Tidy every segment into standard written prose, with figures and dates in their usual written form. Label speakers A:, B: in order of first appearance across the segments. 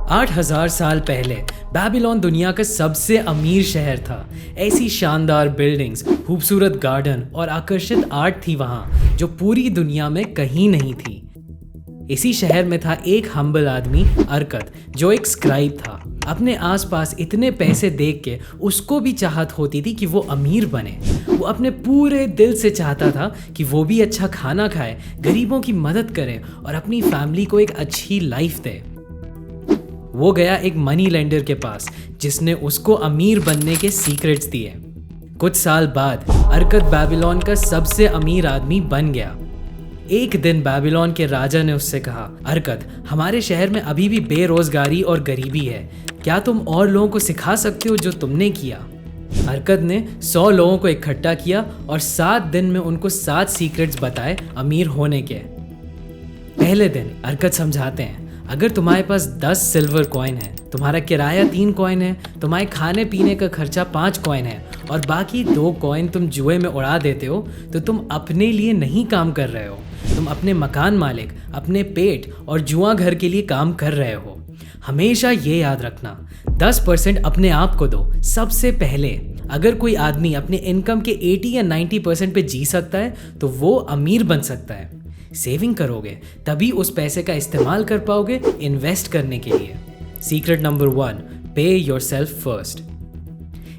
A: 8,000 साल पहले बेबीलोन दुनिया का सबसे अमीर शहर था। ऐसी शानदार बिल्डिंग्स, खूबसूरत गार्डन और आकर्षित आर्ट थी वहाँ जो पूरी दुनिया में कहीं नहीं थी। इसी शहर में था एक हम्बल आदमी अरकत, जो एक स्क्राइब था। अपने आसपास इतने पैसे देख के उसको भी चाहत होती थी कि वो अमीर बने। वो अपने पूरे दिल से चाहता था कि वो भी अच्छा खाना खाए, गरीबों की मदद करे और अपनी फैमिली को एक अच्छी लाइफ दे। वो गया एक मनी लेंडर के पास, जिसने उसको अमीर बनने के सीक्रेट्स दिए। कुछ साल बाद अरकत बेबीलोन का सबसे अमीर आदमी बन गया। एक दिन बेबीलोन के राजा ने उससे कहा, अरकत, हमारे शहर में अभी भी बेरोजगारी और गरीबी है। क्या तुम और लोगों को सिखा सकते हो जो तुमने किया? अरकत ने 100 लोगों को इकट्ठा किया और 7 दिन में उनको 7 सीक्रेट्स बताए अमीर होने के। पहले दिन अरकत समझाते हैं, अगर तुम्हारे पास 10 सिल्वर कॉइन है, तुम्हारा किराया 3 कॉइन है, तुम्हारे खाने पीने का खर्चा 5 कॉइन है और बाकी 2 कॉइन तुम जुए में उड़ा देते हो, तो तुम अपने लिए नहीं काम कर रहे हो। तुम अपने मकान मालिक, अपने पेट और जुआ घर के लिए काम कर रहे हो। हमेशा ये याद रखना, 10% अपने आप को दो सबसे पहले। अगर कोई आदमी अपने इनकम के 80 या 90% पे जी सकता है तो वो अमीर बन सकता है। सेविंग करोगे तभी उस पैसे का इस्तेमाल कर पाओगे इन्वेस्ट करने के लिए। सीक्रेट नंबर 1, पे योरसेल्फ फर्स्ट।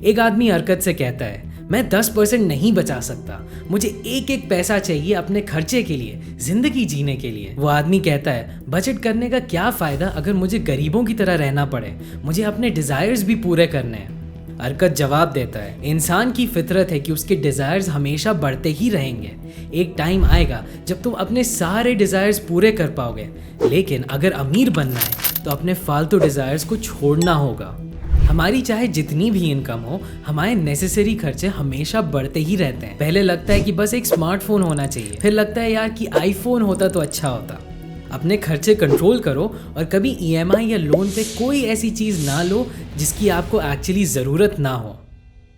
A: एक आदमी अरकत से कहता है, मैं 10% नहीं बचा सकता, मुझे एक एक पैसा चाहिए अपने खर्चे के लिए, जिंदगी जीने के लिए। वो आदमी कहता है, बजट करने का क्या फायदा अगर मुझे गरीबों की तरह रहना पड़े, मुझे अपने डिजायर्स भी पूरे करने हैं। अरकत जवाब देता है, इंसान की फितरत है कि उसके डिजायर्स हमेशा बढ़ते ही रहेंगे। एक टाइम आएगा जब तुम अपने सारे डिजायर्स पूरे कर पाओगे, लेकिन अगर अमीर बनना है तो अपने फालतू डिजायर्स को छोड़ना होगा। हमारी चाहे जितनी भी इनकम हो, हमारे नेसेसरी खर्चे हमेशा बढ़ते ही रहते हैं। पहले लगता है कि बस एक स्मार्टफोन होना चाहिए, फिर लगता है यार कि आईफोन होता तो अच्छा होता। अपने खर्चे कंट्रोल करो और कभी EMI या लोन पे कोई ऐसी चीज़ ना लो जिसकी आपको एक्चुअली ज़रूरत ना हो।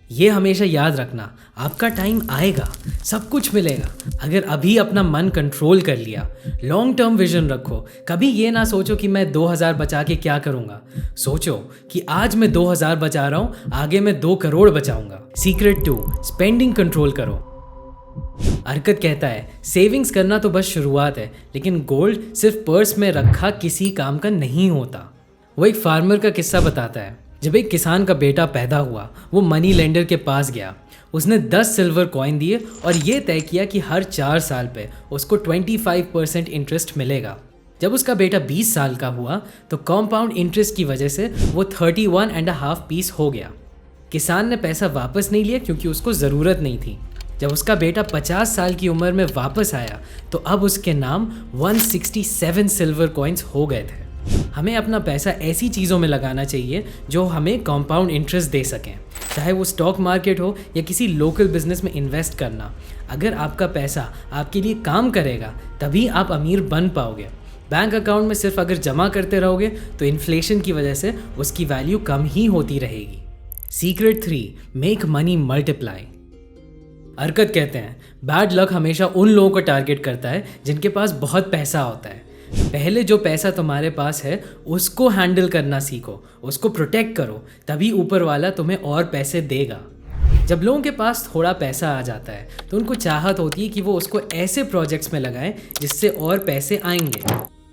A: ये हमेशा याद रखना, आपका टाइम आएगा, सब कुछ मिलेगा अगर अभी अपना मन कंट्रोल कर लिया। लॉन्ग टर्म विजन रखो। कभी ये ना सोचो कि मैं 2000 बचा के क्या करूँगा। सोचो कि आज मैं 2000 बचा रहा हूँ, आगे मैं 2 करोड़ बचाऊँगा। सीक्रेट 2, स्पेंडिंग कंट्रोल करो। अरकत कहता है, सेविंग्स करना तो बस शुरुआत है, लेकिन गोल्ड सिर्फ पर्स में रखा किसी काम का नहीं होता। वो एक फार्मर का किस्सा बताता है। जब एक किसान का बेटा पैदा हुआ, वो मनी लेंडर के पास गया। उसने 10 सिल्वर कॉइन दिए और ये तय किया कि हर 4 साल पे उसको 25% इंटरेस्ट मिलेगा। जब उसका बेटा 20 साल का हुआ तो कॉम्पाउंड इंटरेस्ट की वजह से वो 31.5 पीस हो गया। किसान ने पैसा वापस नहीं लिया क्योंकि उसको ज़रूरत नहीं थी। जब उसका बेटा 50 साल की उम्र में वापस आया तो अब उसके नाम 167 सिल्वर कॉइन्स हो गए थे। हमें अपना पैसा ऐसी चीज़ों में लगाना चाहिए जो हमें कंपाउंड इंटरेस्ट दे सकें, चाहे वो स्टॉक मार्केट हो या किसी लोकल बिजनेस में इन्वेस्ट करना। अगर आपका पैसा आपके लिए काम करेगा तभी आप अमीर बन पाओगे। बैंक अकाउंट में सिर्फ अगर जमा करते रहोगे तो इन्फ्लेशन की वजह से उसकी वैल्यू कम ही होती रहेगी। Secret 3, make money multiply. Arkad कहते हैं, बैड लक हमेशा उन लोगों को टारगेट करता है जिनके पास बहुत पैसा होता है। पहले जो पैसा तुम्हारे पास है उसको हैंडल करना सीखो, उसको प्रोटेक्ट करो, तभी ऊपर वाला तुम्हें और पैसे देगा। जब लोगों के पास थोड़ा पैसा आ जाता है तो उनको चाहत होती है कि वो उसको ऐसे प्रोजेक्ट्स में लगाएं जिससे और पैसे आएंगे।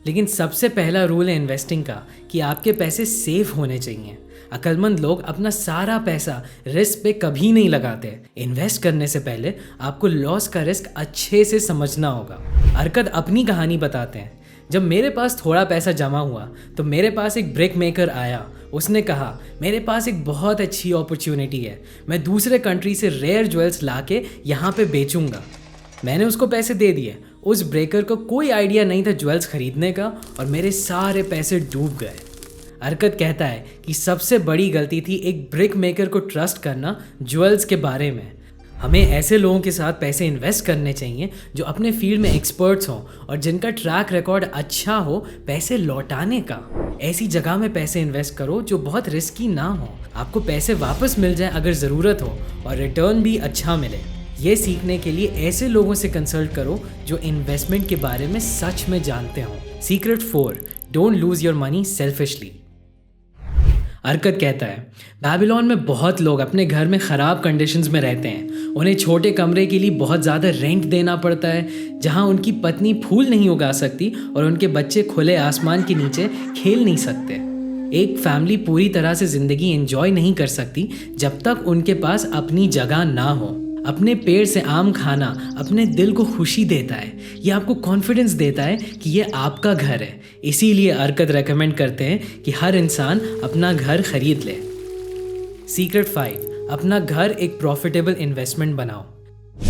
A: लेकिन सबसे पहला रूल है इन्वेस्टिंग का कि आपके पैसे सेफ होने चाहिए। अक्लमंद लोग अपना सारा पैसा रिस्क पे कभी नहीं लगाते। इन्वेस्ट करने से पहले आपको लॉस का रिस्क अच्छे से समझना होगा। अरकत अपनी कहानी बताते हैं, जब मेरे पास थोड़ा पैसा जमा हुआ तो मेरे पास एक ब्रिक मेकर आया। उसने कहा, मेरे पास एक बहुत अच्छी अपॉर्चुनिटी है, मैं दूसरे कंट्री से रेयर ज्वेल्स ला के यहाँ पे बेचूंगा। मैंने उसको पैसे दे दिए। उस ब्रेकर को कोई आइडिया नहीं था ज्वेल्स खरीदने का और मेरे सारे पैसे डूब गए। अरकत कहता है कि सबसे बड़ी गलती थी एक ब्रिक मेकर को ट्रस्ट करना ज्वेल्स के बारे में। हमें ऐसे लोगों के साथ पैसे इन्वेस्ट करने चाहिए जो अपने फील्ड में एक्सपर्ट्स हों और जिनका ट्रैक रिकॉर्ड अच्छा हो पैसे लौटाने का। ऐसी जगह में पैसे इन्वेस्ट करो जो बहुत रिस्की ना हो, आपको पैसे वापस मिल जाए अगर ज़रूरत हो और रिटर्न भी अच्छा मिले। ये सीखने के लिए ऐसे लोगों से कंसल्ट करो जो इन्वेस्टमेंट के बारे में सच में जानते हो। Secret 4, don't lose your money selfishly. Arkad कहता है, बेबीलोन में बहुत लोग अपने घर में ख़राब कंडीशंस में रहते हैं। उन्हें छोटे कमरे के लिए बहुत ज़्यादा रेंट देना पड़ता है, जहां उनकी पत्नी फूल नहीं उगा सकती और उनके बच्चे खुले आसमान के नीचे खेल नहीं सकते। एक फैमिली पूरी तरह से ज़िंदगी एंजॉय नहीं कर सकती जब तक उनके पास अपनी जगह ना हो। अपने पेड़ से आम खाना अपने दिल को खुशी देता है, ये आपको कॉन्फिडेंस देता है कि ये आपका घर है। इसीलिए अरकत रेकमेंड करते हैं कि हर इंसान अपना घर खरीद ले। सीक्रेट 5, अपना घर एक प्रॉफिटेबल इन्वेस्टमेंट बनाओ।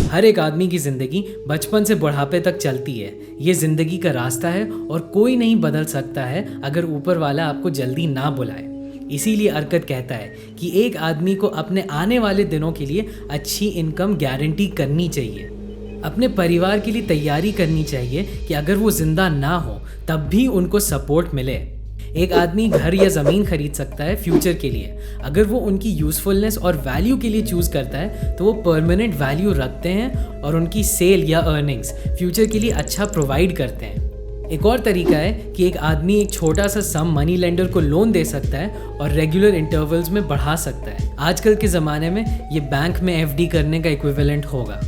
A: हर एक आदमी की ज़िंदगी बचपन से बुढ़ापे तक चलती है। ये ज़िंदगी का रास्ता है और कोई नहीं बदल सकता है अगर ऊपर वाला आपको जल्दी ना बुलाए। इसीलिए अरकत कहता है कि एक आदमी को अपने आने वाले दिनों के लिए अच्छी इनकम गारंटी करनी चाहिए। अपने परिवार के लिए तैयारी करनी चाहिए कि अगर वो जिंदा ना हो तब भी उनको सपोर्ट मिले। एक आदमी घर या ज़मीन खरीद सकता है फ्यूचर के लिए। अगर वो उनकी यूज़फुलनेस और वैल्यू के लिए चूज़ करता है तो वो परमानेंट वैल्यू रखते हैं और उनकी सेल या अर्निंग्स फ्यूचर के लिए अच्छा प्रोवाइड करते हैं। एक और तरीका है कि एक आदमी एक छोटा सा सम मनी लेंडर को लोन दे सकता है और रेगुलर इंटरवल्स में बढ़ा सकता है। आजकल के ज़माने में ये बैंक में एफडी करने का इक्विवेलेंट होगा।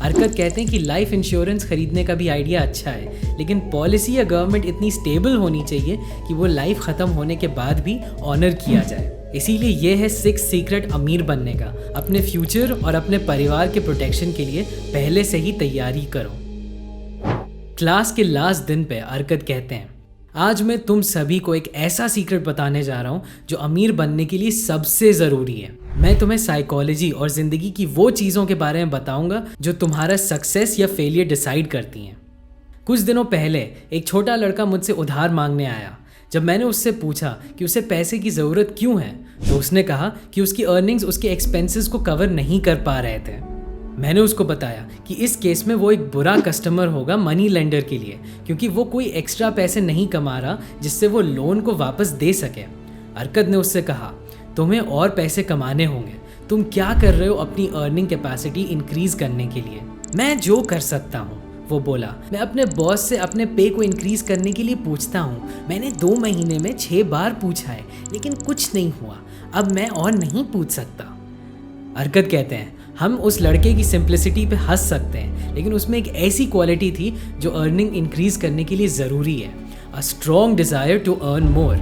A: अरकत कहते हैं कि लाइफ इंश्योरेंस खरीदने का भी आइडिया अच्छा है, लेकिन पॉलिसी या गवर्नमेंट इतनी स्टेबल होनी चाहिए कि वो लाइफ ख़त्म होने के बाद भी ऑनर किया जाए। इसीलिए ये है 6 सीक्रेट अमीर बनने का। अपने फ्यूचर और अपने परिवार के प्रोटेक्शन के लिए पहले से ही तैयारी करो। क्लास के लास्ट दिन पे अरकत कहते हैं, आज मैं तुम सभी को एक ऐसा सीक्रेट बताने जा रहा हूँ जो अमीर बनने के लिए सबसे ज़रूरी है। मैं तुम्हें साइकोलॉजी और ज़िंदगी की वो चीज़ों के बारे में बताऊंगा जो तुम्हारा सक्सेस या फेलियर डिसाइड करती हैं। कुछ दिनों पहले एक छोटा लड़का मुझसे उधार मांगने आया। जब मैंने उससे पूछा कि उसे पैसे की ज़रूरत क्यों है तो उसने कहा कि उसकी अर्निंग्स उसके एक्सपेंसेस को कवर नहीं कर पा रहे थे। मैंने उसको बताया कि इस केस में वो एक बुरा कस्टमर होगा मनी लेंडर के लिए, क्योंकि वो कोई एक्स्ट्रा पैसे नहीं कमा रहा जिससे वो लोन को वापस दे सके। अरकत ने उससे कहा, तुम्हें और पैसे कमाने होंगे, तुम क्या कर रहे हो अपनी अर्निंग कैपेसिटी इंक्रीज करने के लिए? मैं जो कर सकता हूँ, वो बोला। मैं अपने बॉस से अपने पे को इंक्रीज करने के लिए पूछता हूँ। मैंने 2 महीने में 6 बार पूछा है लेकिन कुछ नहीं हुआ। अब मैं और नहीं पूछ सकता। अरकत कहते हैं, हम उस लड़के की सिंप्लिसिटी पे हंस सकते हैं, लेकिन उसमें एक ऐसी क्वालिटी थी जो अर्निंग इंक्रीज करने के लिए ज़रूरी है। A strong desire to earn more.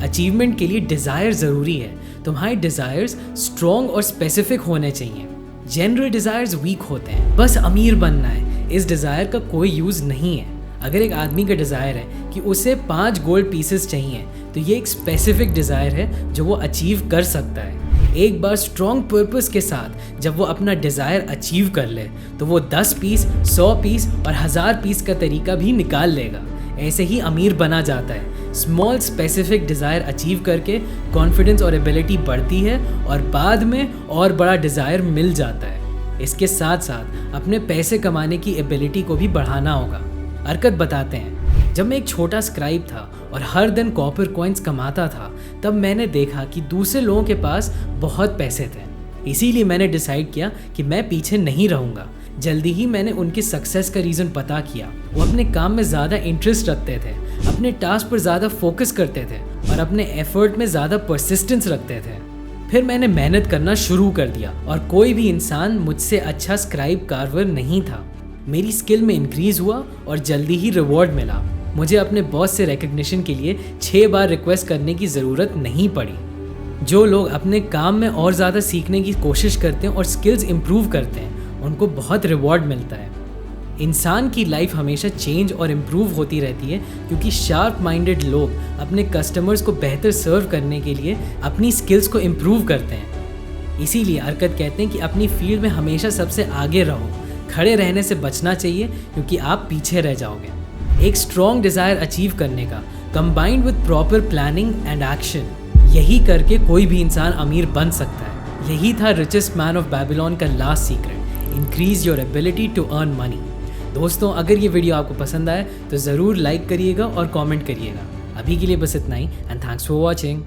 A: Achievement के लिए डिज़ायर ज़रूरी है। तुम्हारे डिज़ायर्स स्ट्रॉन्ग और स्पेसिफिक होने चाहिए। जनरल डिज़ायर्स वीक होते हैं। बस अमीर बनना है, इस डिज़ायर का कोई यूज़ नहीं है। अगर एक आदमी का डिज़ायर है कि उसे 5 गोल्ड पीसेस चाहिए तो ये एक स्पेसिफिक डिज़ायर है जो वो अचीव कर सकता है। एक बार स्ट्रॉन्ग पर्पस के साथ जब वो अपना डिज़ायर अचीव कर ले तो वो 10 पीस, 100 पीस और 1000 पीस का तरीका भी निकाल लेगा। ऐसे ही अमीर बना जाता है। स्मॉल स्पेसिफिक डिज़ायर अचीव करके कॉन्फिडेंस और एबिलिटी बढ़ती है और बाद में और बड़ा डिज़ायर मिल जाता है। इसके साथ साथ अपने पैसे कमाने की एबिलिटी को भी बढ़ाना होगा। अरकत बताते हैं, जब मैं एक छोटा स्क्राइब था और हर दिन कॉपर कॉइन्स कमाता था तब मैंने देखा कि दूसरे लोगों के पास बहुत पैसे थे। इसीलिए मैंने डिसाइड किया कि मैं पीछे नहीं रहूँगा। जल्दी ही मैंने उनकी सक्सेस का रीज़न पता किया। वो अपने काम में ज़्यादा इंटरेस्ट रखते थे, अपने टास्क पर ज़्यादा फोकस करते थे और अपने एफर्ट में ज़्यादा परसिस्टेंस रखते थे। फिर मैंने मेहनत करना शुरू कर दिया और कोई भी इंसान मुझसे अच्छा स्क्राइब कार्वर नहीं था। मेरी स्किल में इंक्रीज़ हुआ और जल्दी ही रिवॉर्ड मिला। मुझे अपने बॉस से रिकग्निशन के लिए 6 बार रिक्वेस्ट करने की ज़रूरत नहीं पड़ी। जो लोग अपने काम में और ज़्यादा सीखने की कोशिश करते हैं और स्किल्स इम्प्रूव करते हैं उनको बहुत रिवॉर्ड मिलता है। इंसान की लाइफ हमेशा चेंज और इम्प्रूव होती रहती है क्योंकि शार्प माइंडेड लोग अपने कस्टमर्स को बेहतर सर्व करने के लिए अपनी स्किल्स को इम्प्रूव करते हैं। इसीलिए अरकत कहते हैं कि अपनी फील्ड में हमेशा सबसे आगे रहो। खड़े रहने से बचना चाहिए क्योंकि आप पीछे रह जाओगे। एक स्ट्रॉन्ग डिज़ायर अचीव करने का combined with proper planning and action, यही करके कोई भी इंसान अमीर बन सकता है। यही था रिचेस्ट मैन ऑफ बेबीलोन का last secret, increase your ability to earn money. दोस्तों, अगर ये वीडियो आपको पसंद आए तो ज़रूर लाइक करिएगा और कमेंट करिएगा। अभी के लिए बस इतना ही एंड थैंक्स फॉर वॉचिंग।